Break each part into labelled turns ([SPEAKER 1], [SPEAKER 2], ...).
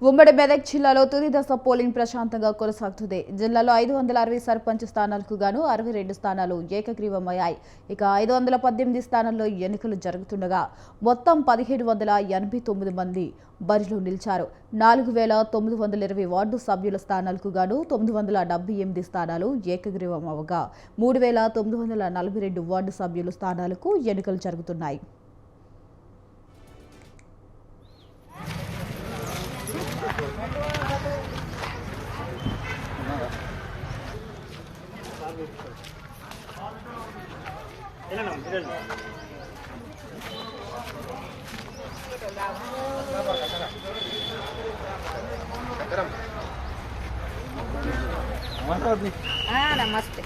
[SPEAKER 1] ఉమ్మడి మెదక్ జిల్లాలో తుది దశ పోలింగ్ ప్రశాంతంగా కొనసాగుతుంది. జిల్లాలో 560 సర్పంచ్ స్థానాలకు గాను 62 స్థానాలు ఏకగ్రీవమయ్యాయి. ఇక 518 స్థానాల్లో ఎన్నికలు జరుగుతుండగా మొత్తం 1789 మంది బరిలో నిలిచారు. 4920 వార్డు సభ్యుల స్థానాలకు గాను 978 స్థానాలు ఏకగ్రీవమవగా 3942 వార్డు సభ్యుల స్థానాలకు ఎన్నికలు జరుగుతున్నాయి.
[SPEAKER 2] నమస్తే.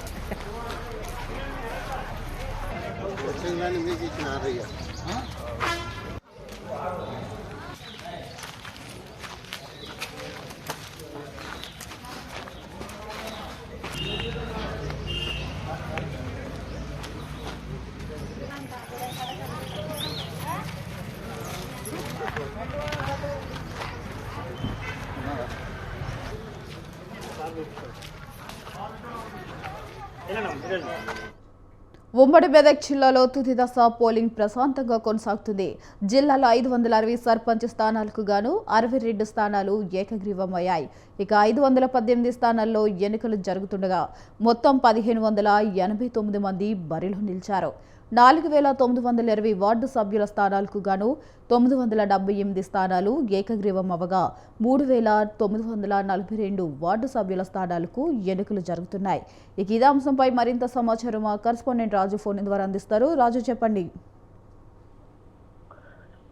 [SPEAKER 1] ఉమ్మడి మెదక్ జిల్లాలో తుది దశ పోలింగ్ ప్రశాంతంగా కొనసాగుతుంది. జిల్లాలో 560 సర్పంచ్ స్థానాలకు గాను 62 స్థానాలు ఏకగ్రీవమయ్యాయి. ఇక 518 స్థానాల్లో ఎన్నికలు జరుగుతుండగా మొత్తం 1589 మంది బరిలో నిలిచారు. 4920 వార్డు సభ్యుల స్థానాలకు గాను 978 స్థానాలు ఏకగ్రీవం అవగా 3942 వార్డు సభ్యుల స్థానాలకు ఎన్నికలు జరుగుతున్నాయి. ఇక ఇదే అంశంపై మరింత సమాచారం మా కరెస్పాండెంట్ రాజు ఫోన్ ద్వారా అందిస్తారు. రాజు, చెప్పండి.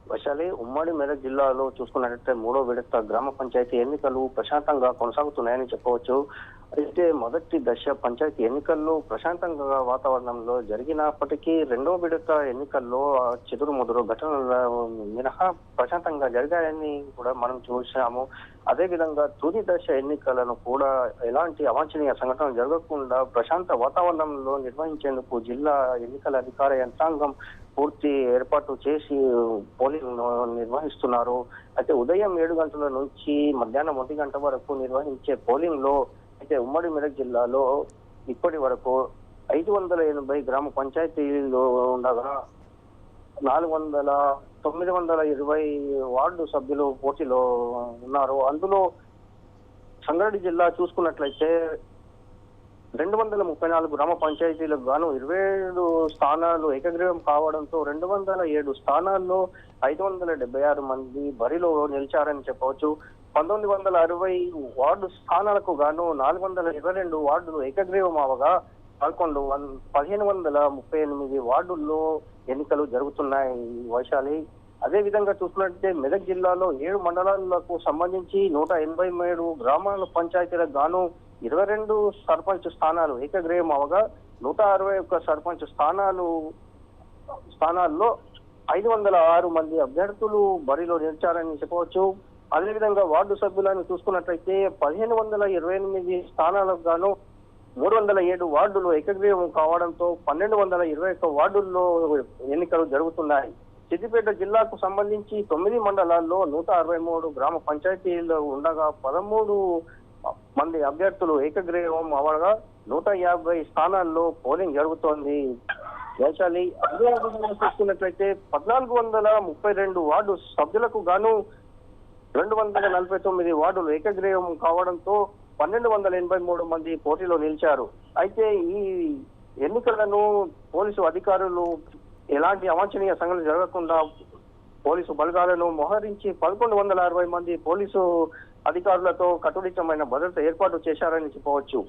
[SPEAKER 3] వైశాలి, ఉమ్మడి మెదక్ జిల్లాలో చూసుకున్నట్లయితే మూడో విడత గ్రామ పంచాయతీ ఎన్నికలు ప్రశాంతంగా కొనసాగుతున్నాయని చెప్పవచ్చు. అయితే మొదటి దశ పంచాయతీ ఎన్నికల్లో ప్రశాంతంగా వాతావరణంలో జరిగినప్పటికీ రెండో విడత ఎన్నికల్లో చెదురుముదురు ఘటనల మినహా ప్రశాంతంగా జరిగాయని కూడా మనం చూసాము. అదేవిధంగా తుది దశ ఎన్నికలను కూడా ఎలాంటి అవాంఛనీయ సంఘటనలు జరగకుండా ప్రశాంత వాతావరణంలో నిర్వహించేందుకు జిల్లా ఎన్నికల అధికార యంత్రాంగం పూర్తి ఏర్పాటు చేసి పోలింగ్ నిర్వహిస్తున్నారు. అయితే ఉదయం 7 గంటల నుంచి మధ్యాహ్నం 1 గంట వరకు నిర్వహించే పోలింగ్ లో అయితే ఉమ్మడి మెదక్ జిల్లాలో ఇప్పటి వరకు 580 గ్రామ పంచాయతీలు ఉండగా 920 వార్డు సభ్యులు పోటీలో ఉన్నారు. అందులో సంగారెడ్డి జిల్లా చూసుకున్నట్లయితే 234 గ్రామ పంచాయతీలకు గాను 27 స్థానాలు ఏకగ్రీవం కావడంతో 207 స్థానాల్లో 576 మంది బరిలో నిలిచారని చెప్పవచ్చు. 1960 వార్డు స్థానాలకు గాను 422 వార్డులు ఏకగ్రీవం అవగా 1538 వార్డుల్లో ఎన్నికలు జరుగుతున్నాయి. వైశాలి, అదే విధంగా చూసుకున్నట్లయితే మెదక్ జిల్లాలో 7 మండలాలకు సంబంధించి 183 గ్రామాల పంచాయతీలకు గాను 22 సర్పంచ్ స్థానాలు ఏకగ్రీవం అవగా 161 సర్పంచ్ స్థానాల్లో 506 మంది అభ్యర్థులు బరిలో నిలిచారని చెప్పవచ్చు. అదేవిధంగా వార్డు సభ్యులను చూసుకున్నట్లయితే 1528 స్థానాలకు గాను 307 వార్డులు ఏకగ్రీవం కావడంతో 1221 వార్డుల్లో ఎన్నికలు జరుగుతున్నాయి. సిద్దిపేట జిల్లాకు సంబంధించి 9 మండలాల్లో 163 గ్రామ పంచాయతీలు ఉండగా 13 మంది అభ్యర్థులు ఏకగ్రీవం అవగా 150 స్థానాల్లో పోలింగ్ జరుగుతోంది. వైశాలి, అదే చూసుకున్నట్లయితే 1432 వార్డు సభ్యులకు గాను 249 వార్డులు ఏకగ్రీవం కావడంతో 1283 మంది పోటీలో నిలిచారు. అయితే ఈ ఎన్నికలను పోలీసు అధికారులు ఎలాంటి అవాంఛనీయ సంఘటనలు జరగకుండా పోలీసు బలగాలను మోహరించి 1160 మంది పోలీసు అధికారులతో కట్టుదిట్టమైన భద్రత ఏర్పాటు చేశారని చెప్పవచ్చు.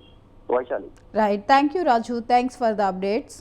[SPEAKER 3] Vaishali,
[SPEAKER 1] right. Thank you Raju. Thanks for the updates.